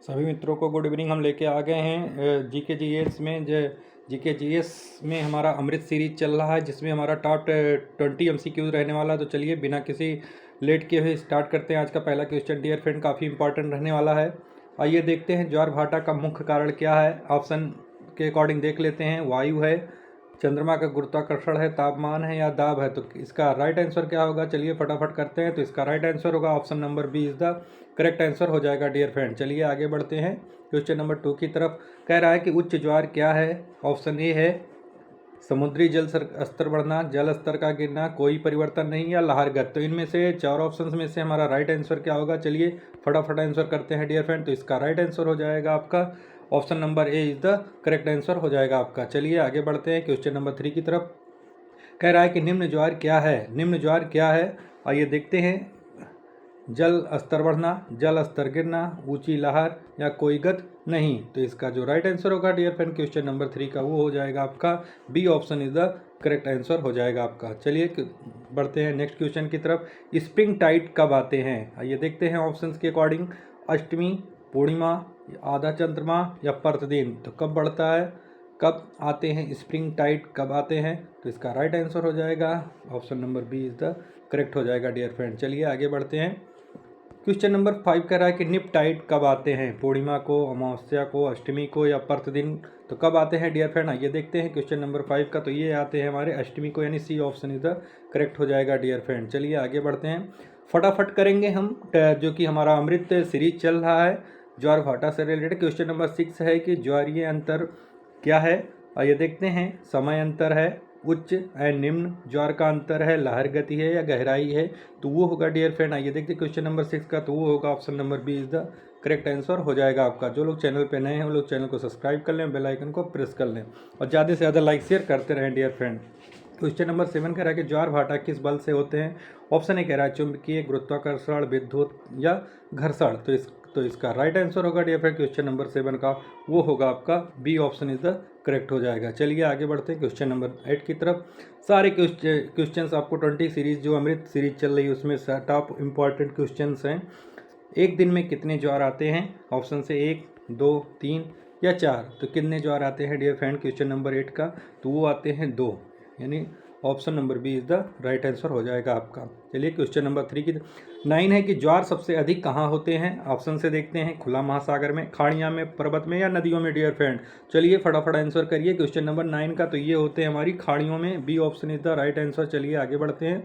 सभी मित्रों को गुड इवनिंग। हम लेके आ गए हैं जीके जीएस में। जीके जीएस में हमारा अमृत सीरीज चल रहा है, जिसमें हमारा टॉप 20 एमसीक्यूज रहने वाला है। तो चलिए बिना किसी लेट किए हुए स्टार्ट करते हैं। आज का पहला क्वेश्चन डियर फ्रेंड काफ़ी इंपॉर्टेंट रहने वाला है। आइए देखते हैं ज्वार भाटा का मुख्य कारण क्या है। ऑप्शन के अकॉर्डिंग देख लेते हैं। वायु है, चंद्रमा का गुरुत्वाकर्षण है, तापमान है या दाब है। तो इसका राइट आंसर क्या होगा, चलिए फटाफट करते हैं। तो इसका राइट आंसर होगा option number B is the correct answer हो जाएगा डियर फ्रेंड। चलिए आगे बढ़ते हैं क्वेश्चन नंबर 2 की तरफ। कह रहा है कि उच्च ज्वार क्या है। ऑप्शन ए है समुद्री जल स्तर बढ़ना, जल स्तर का गिरना, कोई परिवर्तन नहीं या लहरगत। तो इनमें से 4 ऑप्शंस में से हमारा राइट आंसर क्या होगा, चलिए फटाफट आंसर करते हैं डियर फ्रेंड। तो इसका राइट आंसर हो जाएगा आपका option number A is the correct answer हो जाएगा आपका। चलिए आगे बढ़ते हैं क्वेश्चन नंबर 3 की तरफ। कह रहा है कि निम्न ज्वार क्या है। निम्न ज्वार क्या है, आइए देखते हैं। जल स्तर बढ़ना, जल स्तर गिरना, ऊंची लहर या कोई गत नहीं। तो इसका जो राइट आंसर होगा डियर फ्रेंड क्वेश्चन नंबर 3 का, वो हो जाएगा आपका B option is the correct answer हो जाएगा आपका। चलिए बढ़ते हैं नेक्स्ट क्वेश्चन की तरफ। स्प्रिंग टाइड कब आते हैं, आइए देखते हैं ऑप्शंस के अकॉर्डिंग। अष्टमी, पूर्णिमा, आधा चंद्रमा या प्रतिदिन। तो कब बढ़ता है, कब आते हैं स्प्रिंग टाइड, कब आते हैं। तो इसका राइट आंसर हो जाएगा option number B is the correct हो जाएगा डियर फ्रेंड। चलिए आगे बढ़ते हैं। क्वेश्चन नंबर 5 कह रहा है कि निप टाइड कब आते हैं। पूर्णिमा को, अमावस्या को, अष्टमी को या प्रतिदिन। तो कब आते हैं डियर फ्रेंड, आइए देखते हैं क्वेश्चन नंबर 5 का। तो ये आते हैं हमारे अष्टमी को, यानी C option is the correct हो जाएगा डियर फ्रेंड। चलिए आगे बढ़ते हैं, फटाफट करेंगे हम जो कि हमारा अमृत सीरीज चल रहा है ज्वार भाटा से रिलेटेड। क्वेश्चन नंबर 6 है कि ज्वारीय अंतर क्या है। आइए देखते हैं। समय अंतर है, उच्च एंड निम्न, ज्वार का अंतर है, लहर गति है या गहराई है। तो वो होगा डियर फ्रेंड, आइए देखते हैं क्वेश्चन नंबर 6 का। तो वो होगा option number B is the correct answer हो जाएगा आपका। जो लोग चैनल पे नए हैं वो लोग चैनल को सब्सक्राइब कर लें, बेल आइकन को प्रेस कर लें और ज़्यादा से ज़्यादा लाइक शेयर करते रहें डियर फ्रेंड। क्वेश्चन नंबर 7 कह रहा है कि ज्वार भाटा किस बल से होते हैं। ऑप्शन ए कह रहा है चुंबकीय, गुरुत्वाकर्षण, विद्युत या घर्षण। तो इसका राइट आंसर होगा डियर फ्रेंड क्वेश्चन नंबर 7 का, वो होगा आपका B option is the correct हो जाएगा। चलिए आगे बढ़ते हैं क्वेश्चन नंबर 8 की तरफ। सारे क्वेश्चंस आपको 20 सीरीज जो अमृत सीरीज चल रही है उसमें टॉप इंपॉर्टेंट क्वेश्चंस हैं। एक दिन में कितने ज्वार आते हैं। ऑप्शन से 1, 2, 3 या 4। तो कितने ज्वार आते हैं डियर फ्रेंड क्वेश्चन नंबर 8 का, तो वो आते हैं 2, यानी option number B is the right answer हो जाएगा आपका। चलिए क्वेश्चन नंबर 3 की 9 है कि ज्वार सबसे अधिक कहाँ होते हैं। ऑप्शन से देखते हैं। खुला महासागर में, खाड़ियाँ में, पर्वत में या नदियों में डियर फ्रेंड। चलिए फटाफट आंसर करिए क्वेश्चन नंबर 9 का। तो ये होते हैं हमारी खाड़ियों में, B option is the right answer. चलिए आगे बढ़ते हैं।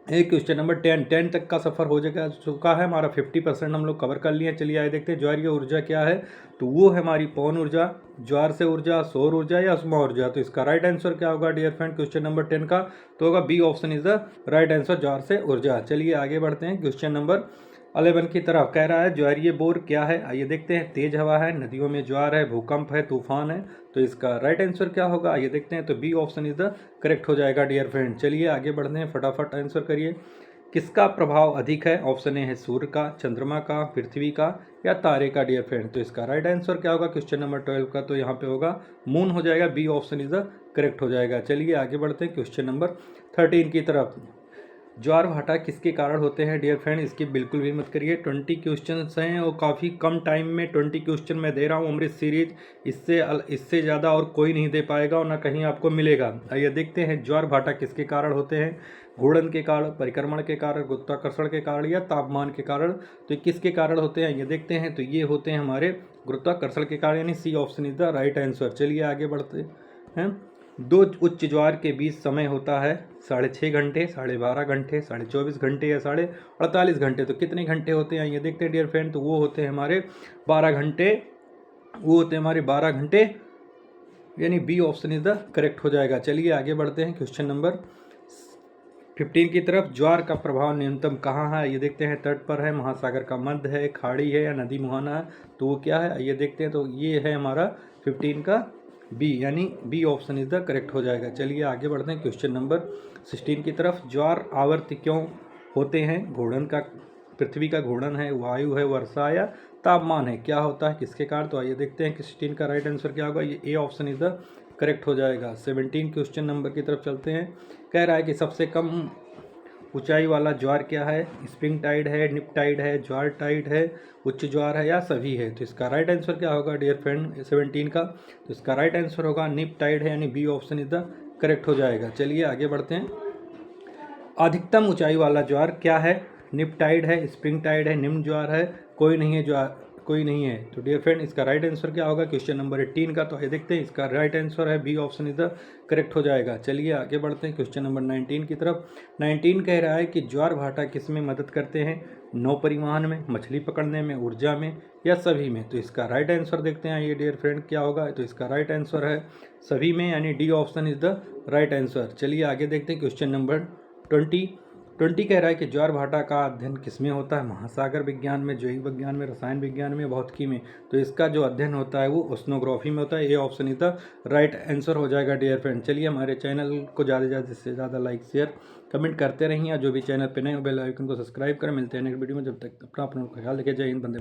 एक क्वेश्चन नंबर 10 तक का सफ़र हो चुका है हमारा। 50% हम लोग कवर कर लिए हैं। चलिए आगे देखते हैं ज्वारीय ऊर्जा क्या है। तो वो है हमारी पवन ऊर्जा, ज्वार से ऊर्जा, सौर ऊर्जा या उष्मा ऊर्जा। तो इसका राइट आंसर क्या होगा डियर फ्रेंड क्वेश्चन नंबर 10 का, तो होगा B option is the right answer, ज्वार से ऊर्जा। चलिए आगे बढ़ते हैं क्वेश्चन नंबर 11 की तरफ। कह रहा है ज्वारीय बोर क्या है। आइए देखते हैं। तेज हवा है, नदियों में ज्वार है, भूकंप है, तूफान है। तो इसका राइट आंसर क्या होगा, आइए देखते हैं। तो B option is the correct हो जाएगा डियर फ्रेंड। चलिए आगे बढ़ते हैं, फटाफट आंसर करिए। किसका प्रभाव अधिक है। ऑप्शन ए है सूर्य का, चंद्रमा का, पृथ्वी का या तारे का डियर फ्रेंड। तो इसका राइट आंसर क्या होगा क्वेश्चन नंबर 12 का, तो यहाँ पे होगा मून हो जाएगा। B option is the correct हो जाएगा। चलिए आगे बढ़ते हैं क्वेश्चन नंबर 13 की तरफ। ज्वार भाटा किसके कारण होते हैं डियर फ्रेंड, इसकी बिल्कुल भी मत करिए। 20 क्वेश्चन हैं और काफ़ी कम टाइम में 20 क्वेश्चन मैं दे रहा हूँ अमृत सीरीज। इससे ज़्यादा और कोई नहीं दे पाएगा और ना कहीं आपको मिलेगा। आइए देखते हैं। ज्वार भाटा किसके कारण होते हैं। घूर्णन के कारण, परिक्रमण के कारण, गुरुत्वाकर्षण के कारण या तापमान के कारण। तो ये किसके कारण होते हैं, ये देखते हैं। तो ये होते हैं हमारे गुरुत्वाकर्षण के कारण, यानी C option is the right answer. चलिए आगे बढ़ते हैं। दो उच्च ज्वार के बीच समय होता है 6.5 घंटे, 12.5 घंटे, 24.5 घंटे या 48 घंटे। तो कितने घंटे होते हैं ये देखते हैं डियर फ्रेंड। तो वो होते हैं हमारे 12 घंटे, वो होते हैं हमारे 12 घंटे, यानी B option is the correct हो जाएगा। चलिए आगे बढ़ते हैं क्वेश्चन नंबर 15 की तरफ। ज्वार का प्रभाव न्यूनतम कहाँ है, ये देखते हैं। तट पर है, महासागर का मध्य है, खाड़ी है या नदी मुहाना है। तो वो क्या है, ये देखते हैं। तो ये है हमारा 15 का बी, यानी B option is the correct हो जाएगा। चलिए आगे बढ़ते हैं क्वेश्चन नंबर 16 की तरफ। ज्वार आवर्त क्यों होते हैं। घूर्णन का, पृथ्वी का घूर्णन है, वायु है, वर्षा या तापमान है। क्या होता है किसके कारण, तो आइए देखते हैं कि 16 का राइट आंसर क्या होगा। ये A option is the correct हो जाएगा। 17 क्वेश्चन नंबर की तरफ चलते हैं। कह रहा है कि सबसे कम ऊंचाई वाला ज्वार क्या है? स्प्रिंग टाइड है, निप टाइड है, ज्वार टाइड है, उच्च ज्वार है या सभी है? तो इसका राइट आंसर क्या होगा डियर फ्रेंड 17 का? तो इसका राइट आंसर होगा निप टाइड है, यानी B option is the correct हो जाएगा। चलिए आगे बढ़ते हैं। अधिकतम ऊंचाई वाला ज्वार क्या है? निप टाइड है, स्प्रिंग टाइड है, निम्न ज्वार है, कोई नहीं है ज्वार, कोई नहीं है। तो डियर फ्रेंड इसका राइट आंसर क्या होगा क्वेश्चन नंबर 18 का? तो ये देखते हैं, इसका राइट आंसर है B option is the correct हो जाएगा। चलिए आगे बढ़ते हैं क्वेश्चन नंबर 19 की तरफ। 19 कह रहा है कि ज्वार भाटा किस में मदद करते हैं? नौ परिवहन में, मछली पकड़ने में, ऊर्जा में या सभी में? तो इसका राइट आंसर देखते हैं ये डियर फ्रेंड क्या होगा। तो इसका राइट आंसर है सभी में, यानी D option is the right answer. चलिए आगे देखते हैं क्वेश्चन नंबर 20 कह रहा है कि ज्वार भाटा का अध्ययन किसमें होता है? महासागर विज्ञान में, जैव विज्ञान में, रसायन विज्ञान में, भौतिकी में। तो इसका जो अध्ययन होता है वो ओशनोग्राफी में होता है। ये option is the right answer हो जाएगा डियर फ्रेंड। चलिए हमारे चैनल को ज़्यादा से ज़्यादा लाइक शेयर कमेंट करते रहिए, जो भी चैनल पे नए बेल आइकन को सब्सक्राइब करें। मिलते हैं नेक्स्ट वीडियो में, जब तक अपना ख्याल रखिए। जय हिंद, वंदे